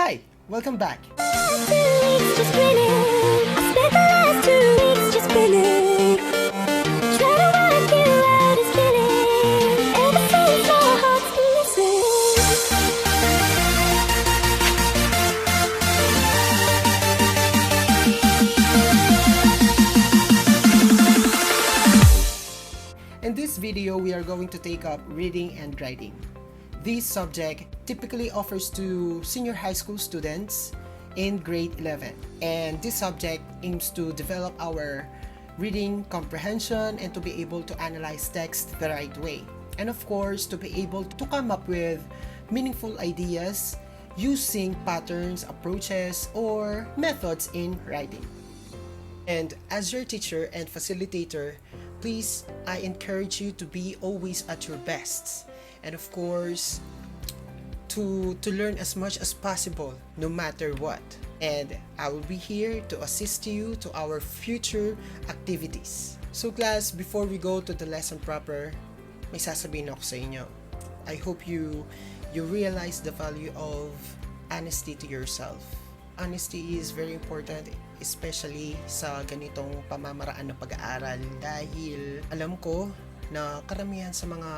Hi! Welcome back! In this video, we are going to take up reading and writing. This subject typically offers to senior high school students in grade 11. And this subject aims to develop our reading comprehension and to be able to analyze text the right way. And of course, to be able to come up with meaningful ideas using patterns, approaches, or methods in writing. And as your teacher and facilitator, please, I encourage you to be always at your best. And of course, to learn as much as possible, no matter what. And I will be here to assist you to our future activities. So class, before we go to the lesson proper, may sasabihin ako sa inyo. I hope you realize the value of honesty to yourself. Honesty is very important, especially sa ganitong pamamaraan ng pag-aaral, dahil alam ko na karamihan sa mga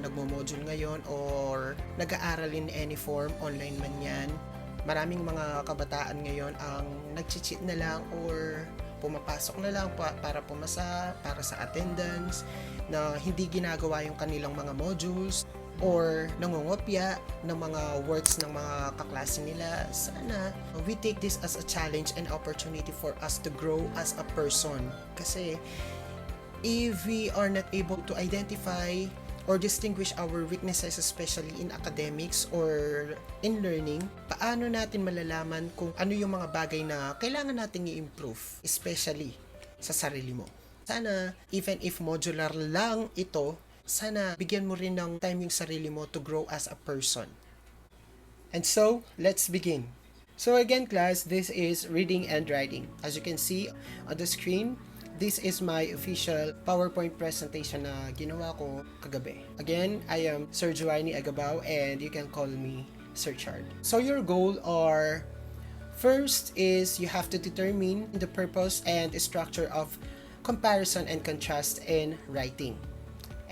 nagmo-module ngayon or nag-aaral in any form, online man yan, maraming mga kabataan ngayon ang nag-cheat na lang or pumapasok na lang para pumasa, para sa attendance, na hindi ginagawa yung kanilang mga modules or nangungopya ng mga works ng mga kaklase nila. Sana we take this as a challenge and opportunity for us to grow as a person. Kasi if we are not able to identify or distinguish our weaknesses, especially in academics or in learning, paano natin malalaman kung ano yung mga bagay na kailangan natin i-improve, especially sa sarili mo. Sana, even if modular lang ito, sana bigyan mo rin ng time yung sarili mo to grow as a person. And so, let's begin. So again class, this is reading and writing. As you can see on the screen, this is my official PowerPoint presentation na ginawa ko kagabi. Again, I am Sir Joanny Agabao and you can call me Sir Chard. So your goal are, first is you have to determine the purpose and structure of comparison and contrast in writing.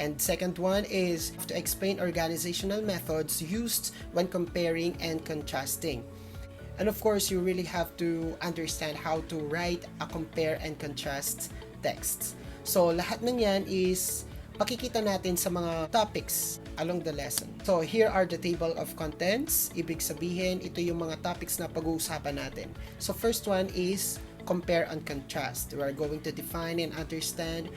And second one is to explain organizational methods used when comparing and contrasting. And of course, you really have to understand how to write a compare and contrast text. So, lahat ng yan is pakikita natin sa mga topics along the lesson. So, here are the table of contents. Ibig sabihin, ito yung mga topics na pag-uusapan natin. So, first one is compare and contrast. We are going to define and understand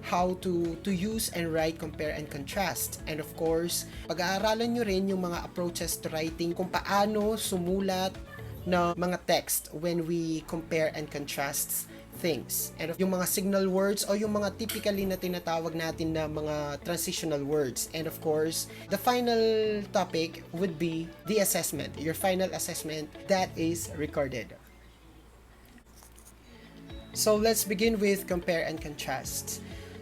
how to use and write compare and contrast. And of course, pag-aaralan nyo rin yung mga approaches to writing, kung paano sumulat na mga text when we compare and contrast things. And yung mga signal words o yung mga typically na tinatawag natin na mga transitional words. And of course, the final topic would be the assessment, your final assessment that is recorded. So let's begin with compare and contrast.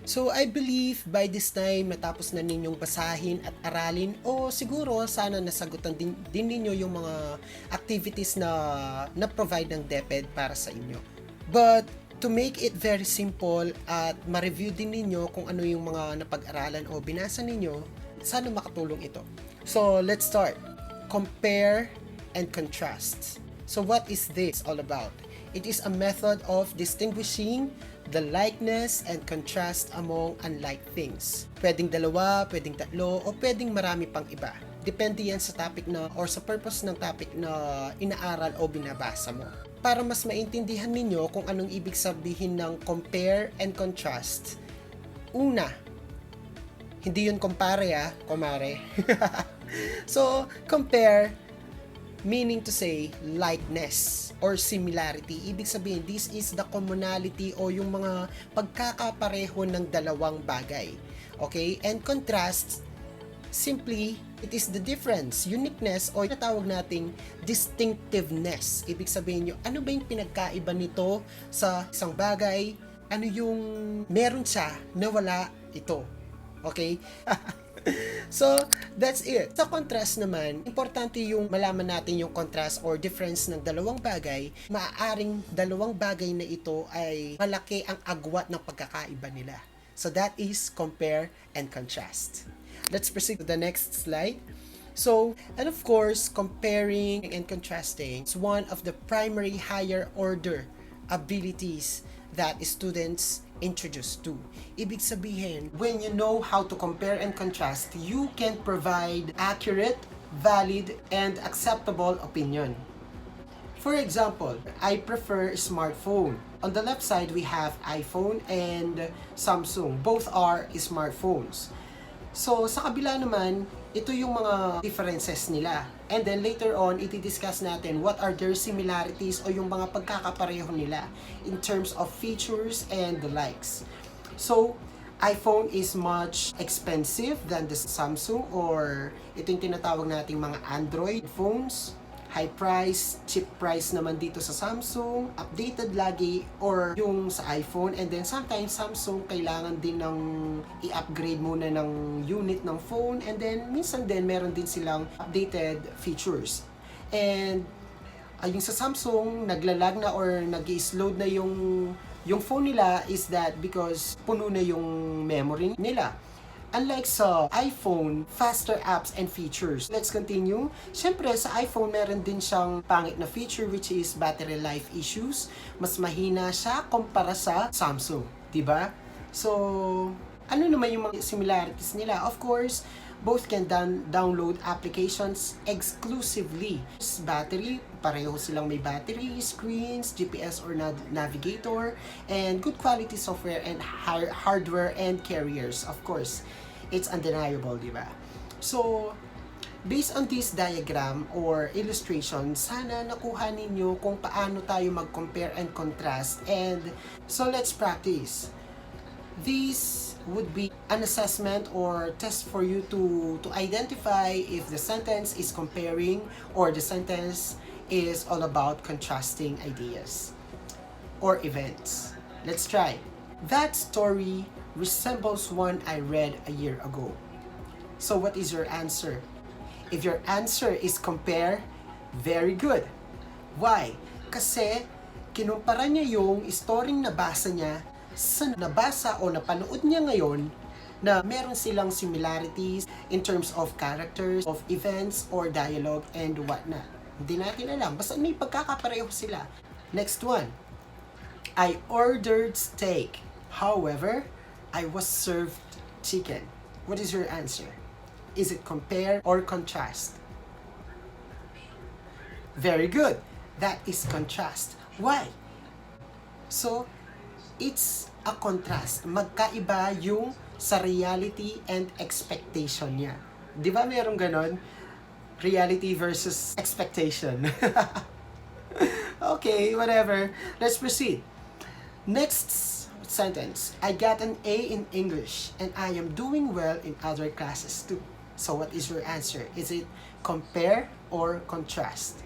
So I believe by this time matapos na ninyong basahin at aralin o siguro sana nasagutan din ninyo yung mga activities na provide ng DepEd para sa inyo. But to make it very simple at ma-review din ninyo kung ano yung mga napag-aralan o binasa ninyo, sana makatulong ito. So let's start. Compare and contrast. So what is this all about? It is a method of distinguishing the likeness and contrast among unlike things. Pwedeng dalawa, pwedeng tatlo, o pwedeng marami pang iba. Depende yan sa topic na or sa purpose ng topic na inaaral o binabasa mo. Para mas maintindihan ninyo kung anong ibig sabihin ng compare and contrast. Una, hindi yun compare kumare. So, compare meaning to say likeness or similarity. Ibig sabihin, this is the commonality o yung mga pagkakapareho ng dalawang bagay. Okay? And contrast, simply, it is the difference, uniqueness, o natawag nating distinctiveness. Ibig sabihin nyo, ano ba yung pinagkaiba nito sa isang bagay? Ano yung meron siya na wala ito? Okay? So, that's it. Sa contrast naman, importante yung malaman natin yung contrast or difference ng dalawang bagay. Maaaring dalawang bagay na ito ay malaki ang agwat ng pagkakaiba nila. So, that is compare and contrast. Let's proceed to the next slide. So, and of course, comparing and contrasting is one of the primary higher order abilities that students introduced to. Ibig sabihin, when you know how to compare and contrast, you can provide accurate, valid, and acceptable opinion. For example, I prefer smartphone. On the left side, we have iPhone and Samsung. Both are smartphones. So, sa kabila naman, ito yung mga differences nila. And then later on, iti-discuss natin what are their similarities o yung mga pagkakapareho nila in terms of features and the likes. So, iPhone is much expensive than the Samsung or ito yung tinatawag nating mga Android phones. High price, cheap price naman dito sa Samsung, updated lagi or yung sa iPhone, and then sometimes Samsung kailangan din ng i-upgrade muna ng unit ng phone, and then minsan din meron din silang updated features. And yung sa Samsung naglalag na or nag-i-slow na yung phone nila is that because puno na yung memory nila. Unlike sa iPhone, faster apps and features. Let's continue. Siyempre, sa iPhone, meron din siyang pangit na feature which is battery life issues. Mas mahina siya kumpara sa Samsung. Diba? So, ano naman yung mga similarities nila? Of course, both can download applications exclusively. Battery, pareho silang may battery, screens, GPS or navigator, and good quality software and hardware and carriers. Of course, it's undeniable, di ba? So, based on this diagram or illustration, sana nakuha ninyo kung paano tayo mag-compare and contrast. And so, let's practice. These would be an assessment or test for you to identify if the sentence is comparing or the sentence is all about contrasting ideas or events. Let's try. That story resembles one I read a year ago. So what is your answer? If your answer is compare, very good. Why? Kasi kinumpara niya yung storyng nabasa niya sa nabasa o napanood niya ngayon na meron silang similarities in terms of characters, of events, or dialogue, and whatnot. Hindi natin alam. Basta may pagkakapareho sila. Next one. I ordered steak. However, I was served chicken. What is your answer? Is it compare or contrast? Very good. That is contrast. Why? So, it's a contrast. Magkaiba yung sa reality and expectation niya. Di ba merong ganon? Reality versus expectation. Okay, whatever. Let's proceed. Next sentence. I got an A in English and I am doing well in other classes too. So what is your answer? Is it compare or contrast?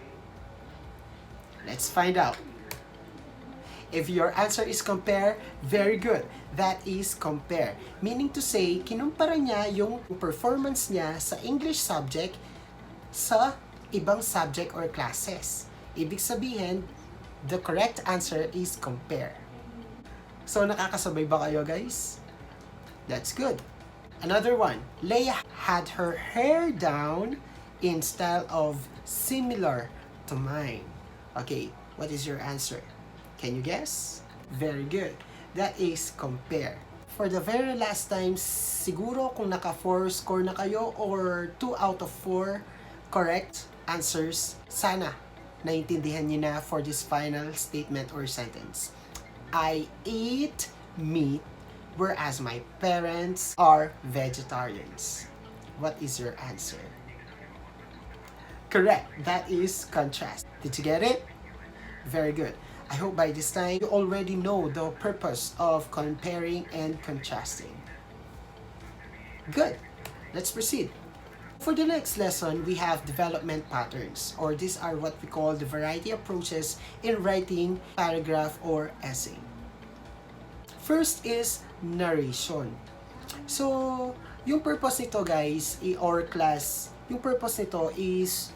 Let's find out. If your answer is compare, very good. That is compare. Meaning to say, kinumpara niya yung performance niya sa English subject sa ibang subject or classes. Ibig sabihin, the correct answer is compare. So, nakakasabay ba kayo, guys? That's good. Another one. Leia had her hair down in style of similar to mine. Okay, what is your answer? Can you guess? Very good. That is compare. For the very last time, siguro kung naka 4 score na kayo or 2 out of 4 correct answers, sana naintindihan niyo na for this final statement or sentence. I eat meat whereas my parents are vegetarians. What is your answer? Correct. That is contrast. Did you get it? Very good. I hope by this time you already know the purpose of comparing and contrasting. Good. Let's proceed. For the next lesson, we have development patterns, or these are what we call the variety approaches in writing paragraph or essay. First is narration. So, Yung purpose nito guys, or class, yung purpose nito is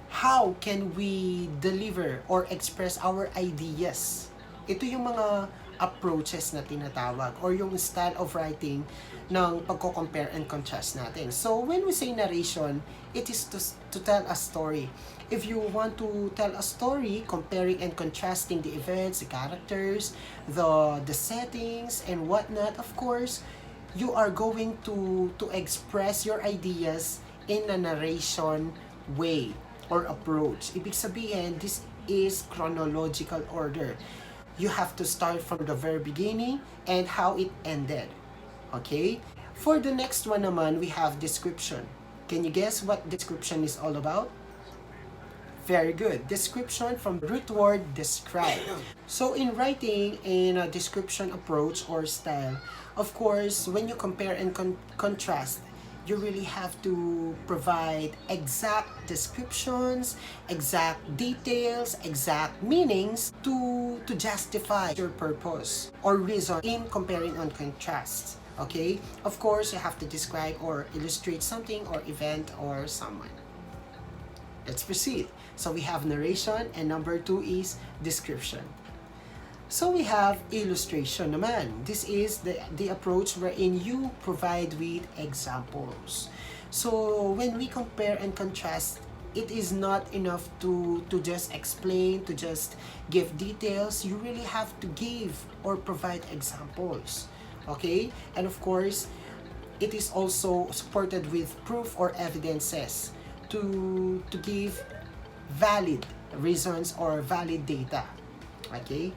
how can we deliver or express our ideas. Ito yung mga approaches na tinatawag or yung style of writing ng pagko-compare and contrast natin. So when we say narration, it is to tell a story. If you want to tell a story, comparing and contrasting the events, the characters, the settings, and whatnot, of course, you are going to express your ideas in a narration way or approach. Ibig sabihin, this is chronological order. You have to start from the very beginning and how it ended. Okay? For the next one naman, we have description. Can you guess what description is all about? Very good. Description from the root word describe. So in writing in a description approach or style, of course, when you compare and contrast, you really have to provide exact descriptions, exact details, exact meanings to justify your purpose or reason in comparing and contrast. Okay? Of course, you have to describe or illustrate something or event or someone. Let's proceed. So we have narration and number 2 is description. So we have illustration naman. This is the approach wherein you provide with examples. So when we compare and contrast, it is not enough to just explain, to just give details. You really have to give or provide examples. Okay? And of course, it is also supported with proof or evidences to give valid reasons or valid data. Okay?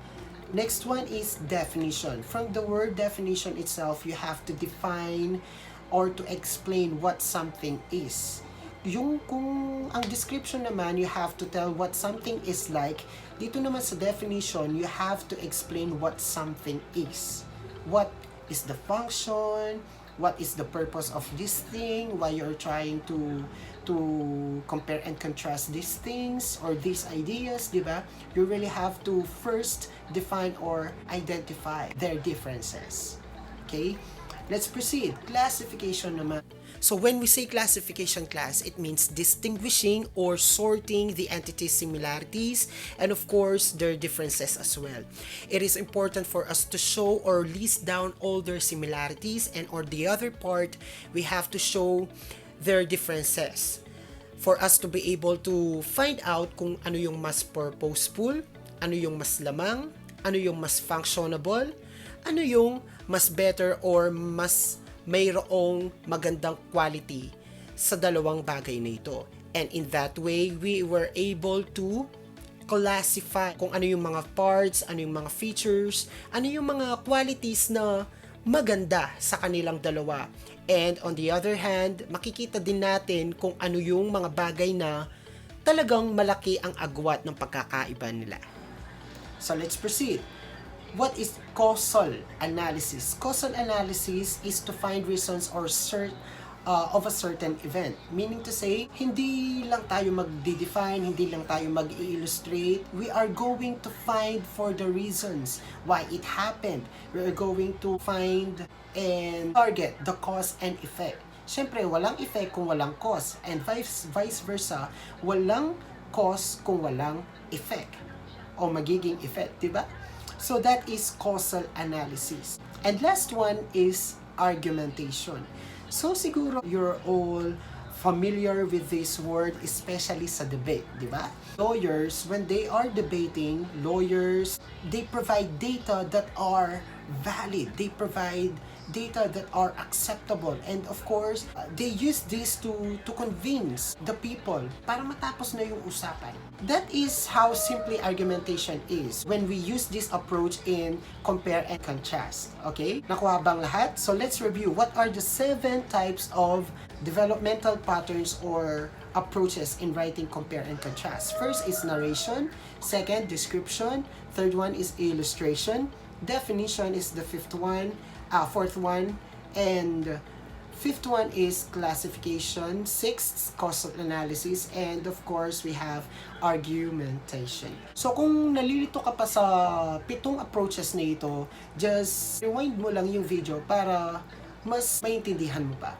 Next one is definition. From the word definition itself, you have to define or to explain what something is. Yung kung ang description naman, you have to tell what something is like. Dito naman sa definition, you have to explain what something is. What is the function? What is the purpose of this thing? Why you're trying to compare and contrast these things or these ideas, di ba? You really have to first define or identify their differences. Okay? Let's proceed. Classification naman. So when we say classification class, it means distinguishing or sorting the entities' similarities and of course their differences as well. It is important for us to show or list down all their similarities and on the other part, we have to show their differences for us to be able to find out kung ano yung mas purposeful, ano yung mas lamang, ano yung mas functionable, ano yung mas better or mas mayroong magandang quality sa dalawang bagay na ito. And in that way, we were able to classify kung ano yung mga parts, ano yung mga features, ano yung mga qualities na maganda sa kanilang dalawa. And on the other hand, makikita din natin kung ano yung mga bagay na talagang malaki ang agwat ng pagkakaiba nila. So let's proceed. What is causal analysis? Causal analysis is to find reasons or of a certain event. Meaning to say, hindi lang tayo mag-define, hindi lang tayo mag-illustrate. We are going to find for the reasons why it happened. We are going to find and target the cause and effect. Siyempre, walang effect kung walang cause. And vice versa, walang cause kung walang effect. O magiging effect, diba? So that is causal analysis. And last one is argumentation. So siguro you're all familiar with this word, especially sa debate, di ba? Lawyers, when they are debating, they provide data that are valid. They provide data that are acceptable, and of course they use this to convince the people para matapos na yung usapan. That is how simply argumentation is when we use this approach in compare and contrast. Okay, nakuha bang lahat? So let's review what are the 7 types of developmental patterns or approaches in writing compare and contrast. First is narration, second description, third one is illustration, definition is the fourth one, and fifth one is classification, sixth causal analysis, and of course we have argumentation. So kung nalilito ka pa sa 7 approaches na ito, just rewind mo lang yung video para mas maintindihan mo pa.